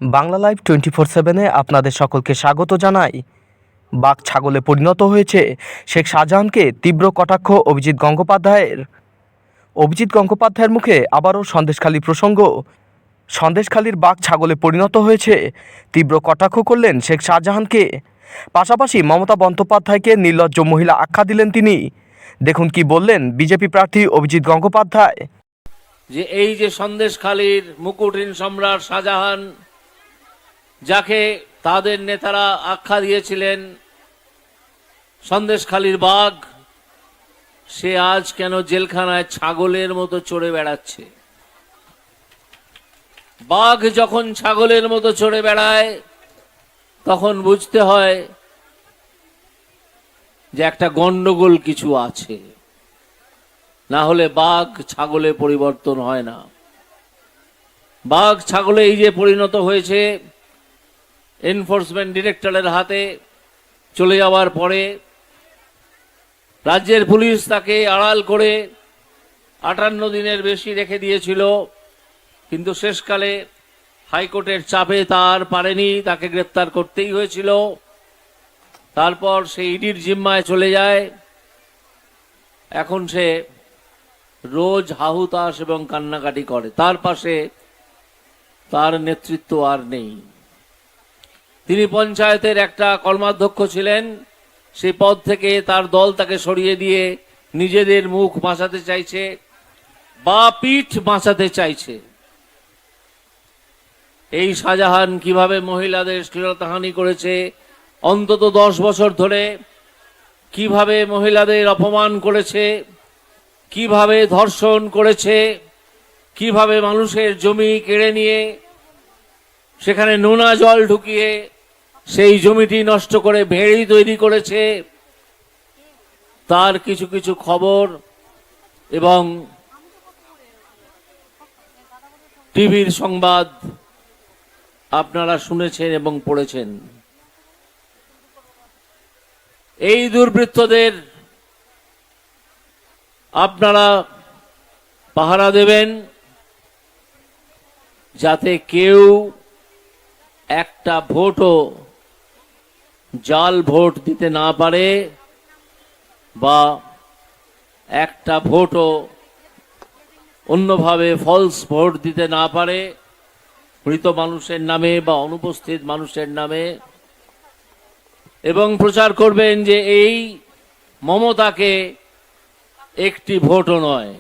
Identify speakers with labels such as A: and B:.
A: Bangla live 24/7-এ আপনাদের সকলকে স্বাগত জানাই। বাঘ ছাগলে পরিণত হয়েছে শেখ শাহজাহানকে তীব্র কটাক্ষ অভিজিৎ গঙ্গোপাধ্যায়ের। অভিজিৎ গঙ্গোপাধ্যায়ের মুখে আবারও সন্দেশখালী প্রসঙ্গ। সন্দেশখালীর বাঘ ছাগলে পরিণত হয়েছে, তীব্র কটাক্ষ করলেন শেখ শাহজাহানকে। পাশাপাশি মমতা বন্দ্যোপাধ্যায়কে নির্লজ্জ মহিলা আখ্যা দিলেন তিনি। দেখুন কি বললেন বিজেপি প্রার্থী অভিজিৎ গঙ্গোপাধ্যায়।
B: যে এই যে সন্দেশখালীর মুকুটহীন সম্রাট শাহজাহান, যাকে তাদের নেতারা আখ্যা দিয়েছিলেন সন্দেশখালীর বাঘ, সে আজ কেন জেলখানায় ছাগলের মতো চড়ে বেড়াচ্ছে? বাঘ যখন ছাগলের মতো চড়ে বেড়ায় তখন বুঝতে হয় যে একটা গন্ডগোল কিছু আছে, না হলে বাঘ ছাগলে পরিবর্তন হয় না। বাঘ ছাগলে এই যে পরিণত হয়েছে, এনফোর্সমেন্ট ডিরেক্টরের হাতে চলে যাওয়ার পরে রাজ্যের পুলিশ তাকে আড়াল করে 58 দিনের বেশি রেখে দিয়েছিল, কিন্তু শেষকালে হাইকোর্টের চাপে তার পারেনি, তাকে গ্রেপ্তার করতেই হয়েছিল। তারপর সে ইডির জিম্মায় চলে যায়। এখন সে রোজ হাহুতাশ এবং কান্নাকাটি করে। তার পাশে তার নেতৃত্ব আর নেই। তিনি পঞ্চায়েতের একটা কর্মাধ্যক্ষ ছিলেন, সেই পদ থেকে তার দল তাকে সরিয়ে দিয়ে নিজেদের মুখ বাঁচাতে চাইছে বা পিঠ বাঁচাতে চাইছে। এই শাহজাহান কিভাবে মহিলাদের শ্লীলতাহানি করেছে অন্তত 10 বছর ধরে, কিভাবে মহিলাদের অপমান করেছে, কিভাবে ধর্ষণ করেছে, কিভাবে মানুষের জমি কেড়ে নিয়ে সেখানে নোনা জল ঢুকিয়ে সেই জমিটি নষ্ট করে ভেড়ি তৈরি করেছে, তার কিছু কিছু খবর এবং টিভির সংবাদ আপনারা শুনেছেন এবং পড়েছেন। এই দুর্বৃত্তদের আপনারা পাহারা দেবেন যাতে কেউ একটা ভোটও জাল ভোট দিতে না পারে বা একটা ভোটও অন্যভাবে ফলস ভোট দিতে না পারে মৃত মানুষের নামে বা অনুপস্থিত মানুষের নামে। এবং প্রচার করবেন যে এই মমতাকে একটি ভোটও নয়,